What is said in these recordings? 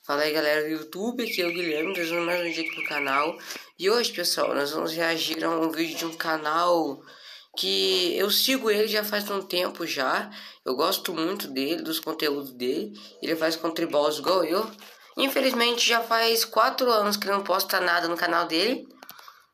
Fala aí galera do YouTube, aqui é o Guilherme, trazendo mais um vídeo aqui pro canal. E hoje, pessoal, nós vamos reagir a um vídeo de um canal que eu sigo ele já faz um tempo já. Eu gosto muito dele, dos conteúdos dele. Ele faz contributos igual eu. Infelizmente já faz 4 anos que não posta nada no canal dele,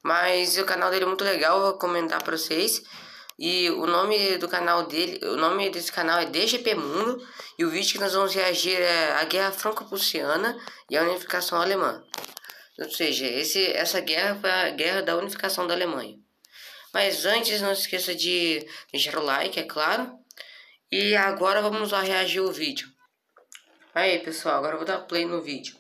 mas o canal dele é muito legal, vou recomendar pra vocês. E o nome do canal dele, o nome desse canal é DGP Mundo. E o vídeo que nós vamos reagir é a Guerra Franco-Prussiana e a Unificação Alemã. Ou seja, essa guerra foi a guerra da unificação da Alemanha. Mas antes, não se esqueça de deixar o like, é claro. E agora vamos lá reagir ao vídeo. Aí pessoal, agora eu vou dar play no vídeo.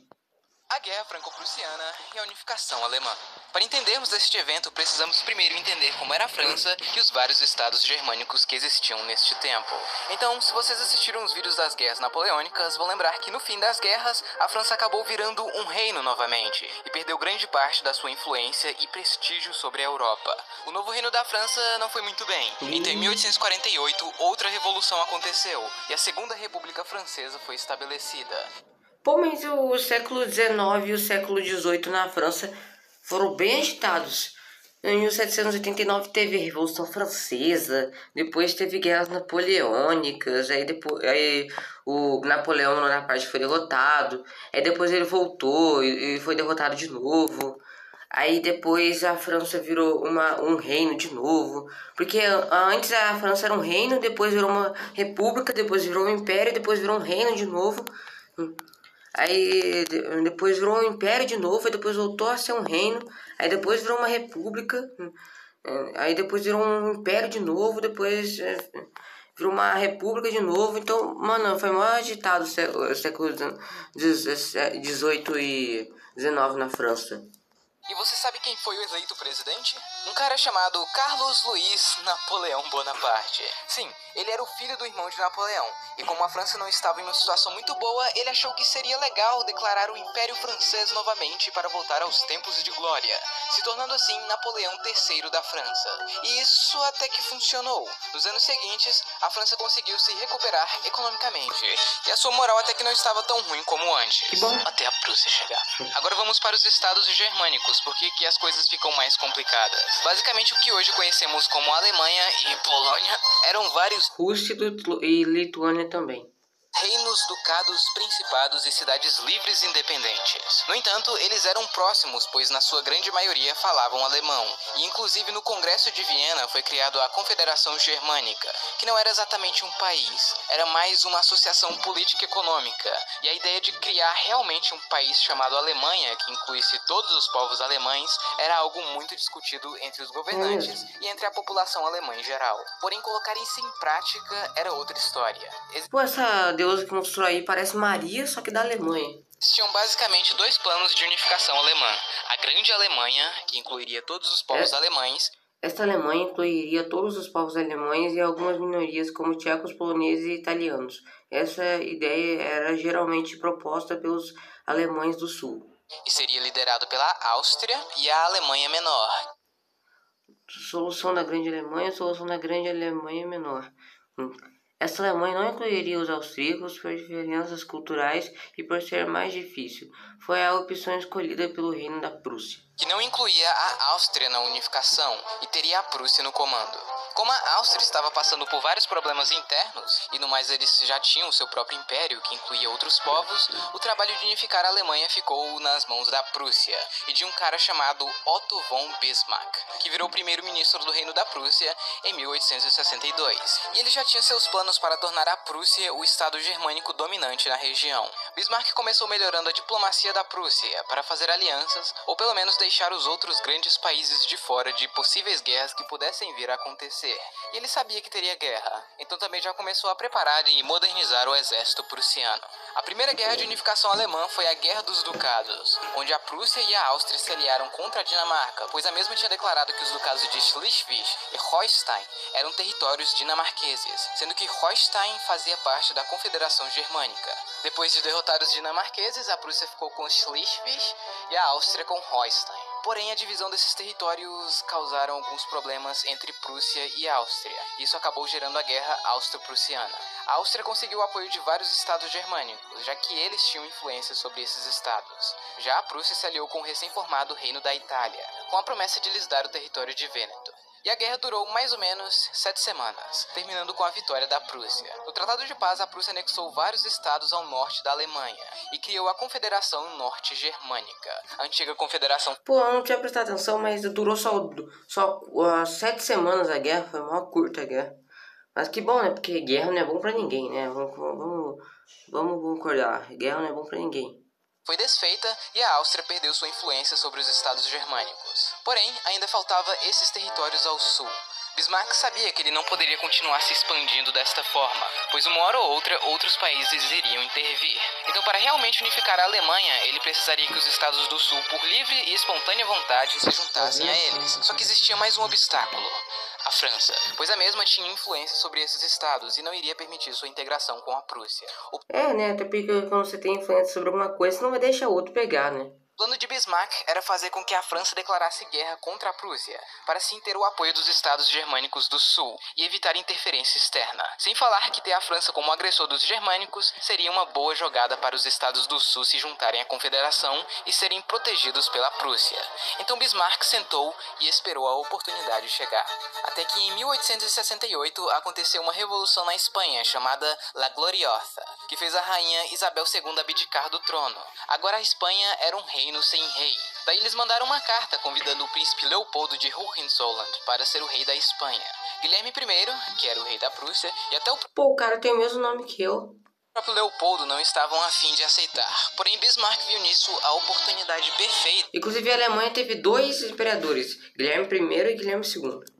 A Guerra Franco-Prussiana e a Unificação Alemã. Para entendermos este evento, precisamos primeiro entender como era a França e os vários estados germânicos que existiam neste tempo. Então, se vocês assistiram os vídeos das guerras napoleônicas, vão lembrar que no fim das guerras, a França acabou virando um reino novamente e perdeu grande parte da sua influência e prestígio sobre a Europa. O novo reino da França não foi muito bem. Então, em 1848, outra revolução aconteceu e a Segunda República Francesa foi estabelecida. Pô, mas o século XIX e o século XVIII na França foram bem agitados. Em 1789 teve a Revolução Francesa, depois teve guerras napoleônicas, aí o Napoleão Bonaparte foi derrotado, aí depois ele voltou e foi derrotado de novo. Aí depois a França virou um reino de novo, porque antes a França era um reino, depois virou uma república, depois virou um império, depois virou um reino de novo. Aí depois virou um império de novo, aí depois voltou a ser um reino, aí depois virou uma república, aí depois virou um império de novo, depois virou uma república de novo. Então, mano, foi mais agitado o século 18 e 19 na França. E você sabe quem foi o eleito presidente? Um cara chamado Carlos Luiz Napoleão Bonaparte. Sim, ele era o filho do irmão de Napoleão. E como a França não estava em uma situação muito boa, ele achou que seria legal declarar o Império Francês novamente para voltar aos tempos de glória, se tornando assim Napoleão III da França. E isso até que funcionou. Nos anos seguintes, a França conseguiu se recuperar economicamente. E a sua moral até que não estava tão ruim como antes. Que bom. Até a Prússia chegar. Agora vamos para os estados germânicos, porque aqui as coisas ficam mais complicadas. Basicamente o que hoje conhecemos como Alemanha e Polônia eram vários Rússia e Lituânia também. reinos, ducados, principados e cidades livres e independentes. No entanto, eles eram próximos, pois na sua grande maioria falavam alemão. E inclusive no Congresso de Viena foi criado a Confederação Germânica, que não era exatamente um país, era mais uma associação política e econômica. E a ideia de criar realmente um país chamado Alemanha, que incluísse todos os povos alemães, era algo muito discutido entre os governantes e entre a população alemã em geral. Porém, colocar isso em prática era outra história. Pô, essa deusa que mostrou aí parece Maria, só que da Alemanha. Existiam basicamente dois planos de unificação alemã. A Grande Alemanha, que incluiria todos os povos alemães. Esta Alemanha incluiria todos os povos alemães e algumas minorias como tchecos, poloneses e italianos. Essa ideia era geralmente proposta pelos alemães do sul. E seria liderado pela Áustria e a Alemanha Menor. Solução da Grande Alemanha, solução da Grande Alemanha Menor. Essa Alemanha não incluiria os austríacos por diferenças culturais e por ser mais difícil. Foi a opção escolhida pelo Reino da Prússia, Que não incluía a Áustria na unificação e teria a Prússia no comando. Como a Áustria estava passando por vários problemas internos, e no mais eles já tinham seu próprio império, que incluía outros povos, o trabalho de unificar a Alemanha ficou nas mãos da Prússia, e de um cara chamado Otto von Bismarck, que virou primeiro-ministro do Reino da Prússia em 1862. E ele já tinha seus planos para tornar a Prússia o estado germânico dominante na região. Bismarck começou melhorando a diplomacia da Prússia para fazer alianças, ou pelo menos deixar os outros grandes países de fora de possíveis guerras que pudessem vir a acontecer. E ele sabia que teria guerra, então também já começou a preparar e modernizar o exército prussiano. A primeira guerra de unificação alemã foi a Guerra dos Ducados, onde a Prússia e a Áustria se aliaram contra a Dinamarca, pois a mesma tinha declarado que os ducados de Schleswig e Holstein eram territórios dinamarqueses, sendo que Holstein fazia parte da Confederação Germânica. Depois de derrotar os dinamarqueses, a Prússia ficou com Schleswig e a Áustria com Holstein. Porém, a divisão desses territórios causaram alguns problemas entre Prússia e Áustria. Isso acabou gerando a Guerra Austro-Prussiana. A Áustria conseguiu o apoio de vários estados germânicos, já que eles tinham influência sobre esses estados. Já a Prússia se aliou com o recém-formado Reino da Itália, com a promessa de lhes dar o território de Vêneto. E a guerra durou mais ou menos 7 semanas, terminando com a vitória da Prússia. No Tratado de Paz, a Prússia anexou vários estados ao norte da Alemanha e criou a Confederação Norte Germânica, a antiga Confederação... Pô, eu não tinha prestado atenção, mas durou só 7 semanas a guerra, foi uma curta a guerra. Mas que bom, né? Porque guerra não é bom pra ninguém, né? Vamos concordar, guerra não é bom pra ninguém. Foi desfeita e a Áustria perdeu sua influência sobre os estados germânicos. Porém, ainda faltava esses territórios ao sul. Bismarck sabia que ele não poderia continuar se expandindo desta forma, pois uma hora ou outra outros países iriam intervir. Então, para realmente unificar a Alemanha, ele precisaria que os estados do sul, por livre e espontânea vontade, se juntassem a eles. Só que existia mais um obstáculo: a França, pois a mesma tinha influência sobre esses estados e não iria permitir sua integração com a Prússia. Né? Até porque quando você tem influência sobre alguma coisa, você não vai deixar o outro pegar, né? O plano de Bismarck era fazer com que a França declarasse guerra contra a Prússia, para assim ter o apoio dos estados germânicos do sul e evitar interferência externa. Sem falar que ter a França como agressor dos germânicos seria uma boa jogada para os estados do sul se juntarem à confederação e serem protegidos pela Prússia. Então Bismarck sentou e esperou a oportunidade chegar. Até que em 1868 aconteceu uma revolução na Espanha chamada La Gloriosa, que fez a rainha Isabel II abdicar do trono. Agora a Espanha era um reino sem rei. Daí eles mandaram uma carta convidando o príncipe Leopoldo de Hohenzollern para ser o rei da Espanha. Guilherme I, que era o rei da Prússia, e até o o cara tem o mesmo nome que eu. O próprio Leopoldo não estavam a fim de aceitar. Porém, Bismarck viu nisso a oportunidade perfeita. Inclusive, a Alemanha teve 2 imperadores, Guilherme I e Guilherme II.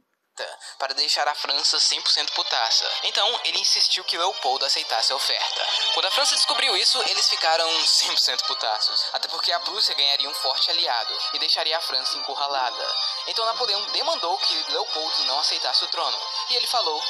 Para deixar a França 100% putaça. Então, ele insistiu que Leopoldo aceitasse a oferta. Quando a França descobriu isso, eles ficaram 100% putaços. Até porque a Prússia ganharia um forte aliado e deixaria a França encurralada. Então Napoleão demandou que Leopoldo não aceitasse o trono. E ele falou: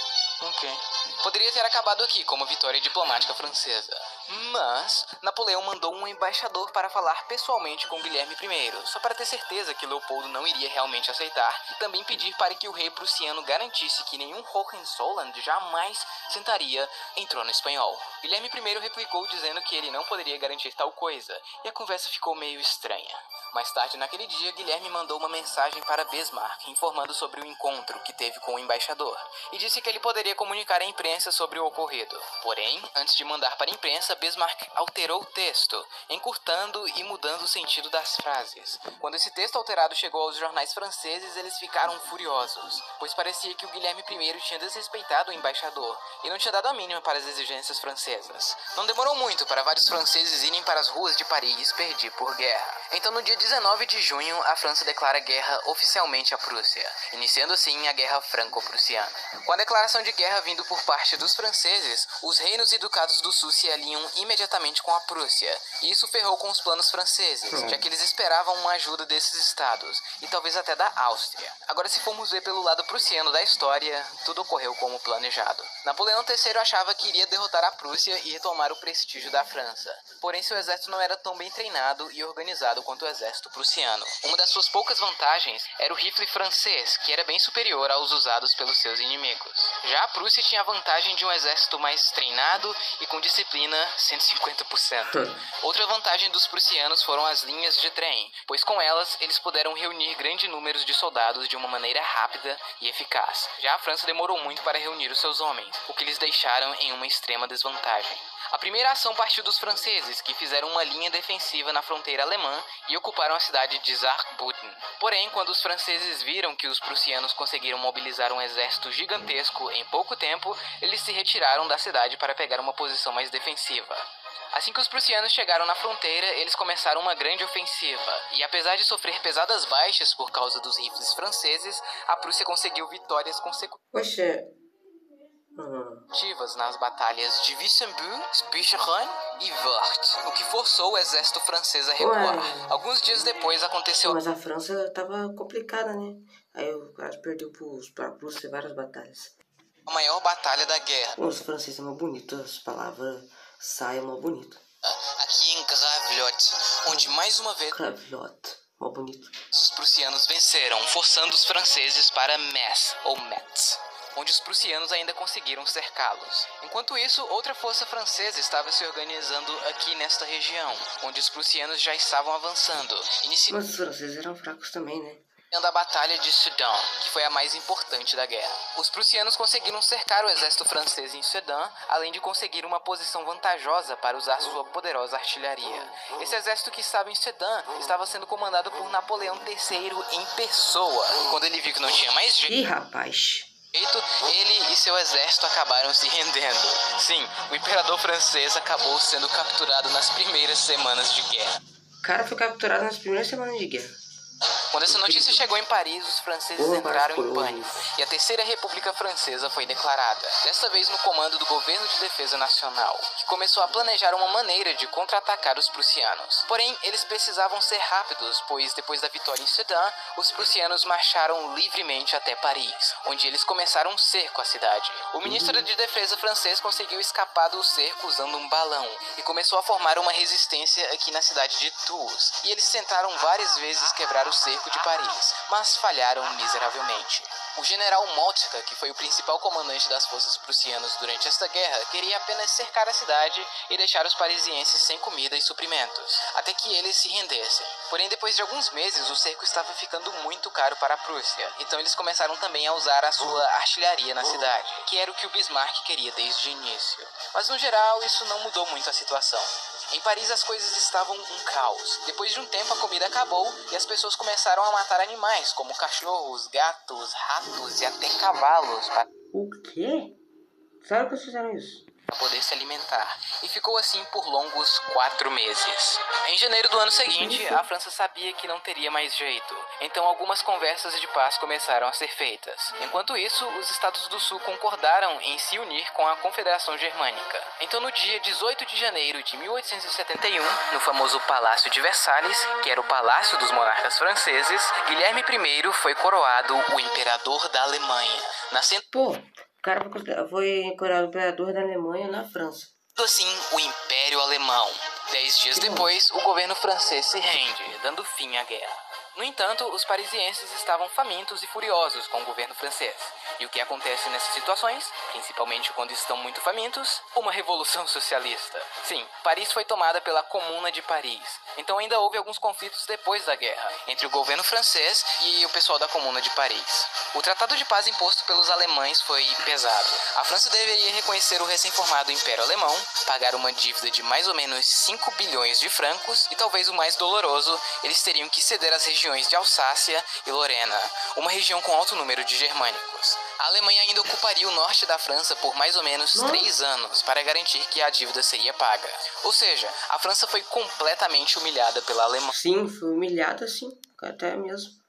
ok. Poderia ter acabado aqui como vitória diplomática francesa. Mas Napoleão mandou um embaixador para falar pessoalmente com Guilherme I, só para ter certeza que Leopoldo não iria realmente aceitar, e também pedir para que o rei prussiano garantisse que nenhum Hohenzollern jamais sentaria em trono espanhol. Guilherme I replicou dizendo que ele não poderia garantir tal coisa, e a conversa ficou meio estranha. Mais tarde naquele dia, Guilherme mandou uma mensagem para Bismarck, informando sobre o encontro que teve com o embaixador, e disse que ele poderia comunicar à imprensa sobre o ocorrido. Porém, antes de mandar para a imprensa, Bismarck alterou o texto, encurtando e mudando o sentido das frases. Quando esse texto alterado chegou aos jornais franceses, eles ficaram furiosos, pois parecia que o Guilherme I tinha desrespeitado o embaixador e não tinha dado a mínima para as exigências francesas. Não demorou muito para vários franceses irem para as ruas de Paris pedir por guerra. Então, no dia 19 de junho, a França declara guerra oficialmente à Prússia, iniciando assim a Guerra Franco-Prussiana. Com a declaração de guerra vindo por parte dos franceses, os reinos e ducados do sul se alinham imediatamente com a Prússia, e isso ferrou com os planos franceses, já que eles esperavam uma ajuda desses estados, e talvez até da Áustria. Agora, se formos ver pelo lado prussiano da história, tudo ocorreu como planejado. Napoleão III achava que iria derrotar a Prússia e retomar o prestígio da França, porém seu exército não era tão bem treinado e organizado quanto o exército prussiano. Uma das suas poucas vantagens era o rifle francês, que era bem superior aos usados pelos seus inimigos. Já a Prússia tinha a vantagem de um exército mais treinado e com disciplina 150%. Outra vantagem dos prussianos foram as linhas de trem, pois com elas eles puderam reunir grande número de soldados de uma maneira rápida e eficaz. Já a França demorou muito para reunir os seus homens, o que lhes deixaram em uma extrema desvantagem. A primeira ação partiu dos franceses, que fizeram uma linha defensiva na fronteira alemã e ocuparam a cidade de Saarbrücken. Porém, quando os franceses viram que os prussianos conseguiram mobilizar um exército gigantesco em pouco tempo, eles se retiraram da cidade para pegar uma posição mais defensiva. Assim que os prussianos chegaram na fronteira, eles começaram uma grande ofensiva, e apesar de sofrer pesadas baixas por causa dos rifles franceses, a Prússia conseguiu vitórias consecutivas nas batalhas de Wissembourg, Spicheren e Wörth, o que forçou o exército francês a recuar. Alguns dias depois aconteceu... Mas a França tava complicada, né? Aí o cara perdeu pra Prússia várias batalhas. A maior batalha da guerra. Os franceses são muito bonitos, as palavras saem muito bonito. Aqui em Gravelotte, onde mais uma vez... Gravelotte. Ó, bonito. Os prussianos venceram, forçando os franceses para Metz, onde os prussianos ainda conseguiram cercá-los. Enquanto isso, outra força francesa estava se organizando aqui nesta região, onde os prussianos já estavam avançando, Mas os franceses eram fracos também, né? a Batalha de Sedan, que foi a mais importante da guerra. Os prussianos conseguiram cercar o exército francês em Sedan, além de conseguir uma posição vantajosa para usar sua poderosa artilharia. Esse exército que estava em Sedan estava sendo comandado por Napoleão III em pessoa. Quando ele viu que não tinha mais jeito, Ih, rapaz. ele e seu exército acabaram se rendendo. Sim, o imperador francês acabou sendo capturado nas primeiras semanas de guerra. O cara foi capturado nas primeiras semanas de guerra. Quando essa notícia chegou em Paris, os franceses entraram em pânico e a Terceira República Francesa foi declarada, desta vez no comando do Governo de Defesa Nacional, que começou a planejar uma maneira de contra-atacar os prussianos. Porém, eles precisavam ser rápidos, pois depois da vitória em Sedan, os prussianos marcharam livremente até Paris, onde eles começaram um cerco à cidade. O ministro de Defesa francês conseguiu escapar do cerco usando um balão e começou a formar uma resistência aqui na cidade de Tours, e eles tentaram várias vezes quebrar o cerco de Paris, mas falharam miseravelmente. O general Moltke, que foi o principal comandante das forças prussianas durante esta guerra, queria apenas cercar a cidade e deixar os parisienses sem comida e suprimentos, até que eles se rendessem. Porém, depois de alguns meses, o cerco estava ficando muito caro para a Prússia, então eles começaram também a usar a sua artilharia na cidade, que era o que o Bismarck queria desde o início. Mas no geral, isso não mudou muito a situação. Em Paris as coisas estavam um caos. Depois de um tempo a comida acabou e as pessoas começaram a matar animais, como cachorros, gatos, ratos e até cavalos, para O quê? Sabe que vocês fizeram isso? poder se alimentar. E ficou assim por longos 4 meses. Em janeiro do ano seguinte, a França sabia que não teria mais jeito. Então algumas conversas de paz começaram a ser feitas. Enquanto isso, os Estados do Sul concordaram em se unir com a Confederação Germânica. Então no dia 18 de janeiro de 1871, no famoso Palácio de Versalhes, que era o palácio dos monarcas franceses, Guilherme I foi coroado o imperador da Alemanha, nascendo Pô, o cara foi coroado imperador da Alemanha na França. assim o Império Alemão. 10 dias depois, o governo francês se rende, dando fim à guerra. No entanto, os parisienses estavam famintos e furiosos com o governo francês. E o que acontece nessas situações, principalmente quando estão muito famintos? Uma revolução socialista. Sim, Paris foi tomada pela Comuna de Paris. Então ainda houve alguns conflitos depois da guerra, entre o governo francês e o pessoal da Comuna de Paris. O tratado de paz imposto pelos alemães foi pesado. A França deveria reconhecer o recém-formado Império Alemão, pagar uma dívida de mais ou menos 5 bilhões de francos, e talvez o mais doloroso, eles teriam que ceder as regiões de Alsácia e Lorena, uma região com alto número de germânicos. A Alemanha ainda ocuparia o norte da França por mais ou menos 3 anos para garantir que a dívida seria paga. Ou seja, a França foi completamente humilhada pela Alemanha. Sim, foi humilhado assim, até mesmo.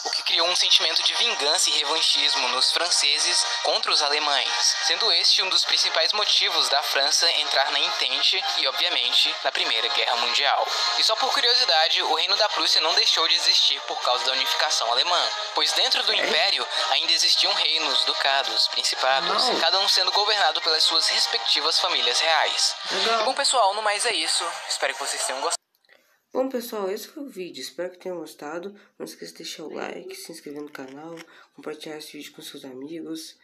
O que criou um sentimento de vingança e revanchismo nos franceses contra os alemães, sendo este um dos principais motivos da França entrar na Entente e, obviamente, na Primeira Guerra Mundial. E só por curiosidade, o Reino da Prússia não deixou de existir por causa da unificação alemã, pois dentro do Império ainda existiam reinos, ducados, principados, cada um sendo governado pelas suas respectivas famílias reais. Legal. Bom, pessoal, no mais é isso. Espero que vocês tenham gostado. Bom, pessoal, esse foi o vídeo. Espero que tenham gostado. Não esqueça de deixar o like, se inscrever no canal, compartilhar esse vídeo com seus amigos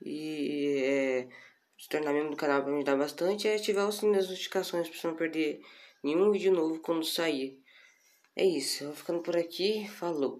e se tornar membro do canal para me ajudar bastante e ativar o sininho das notificações para você não perder nenhum vídeo novo quando sair. É isso, eu vou ficando por aqui. Falou!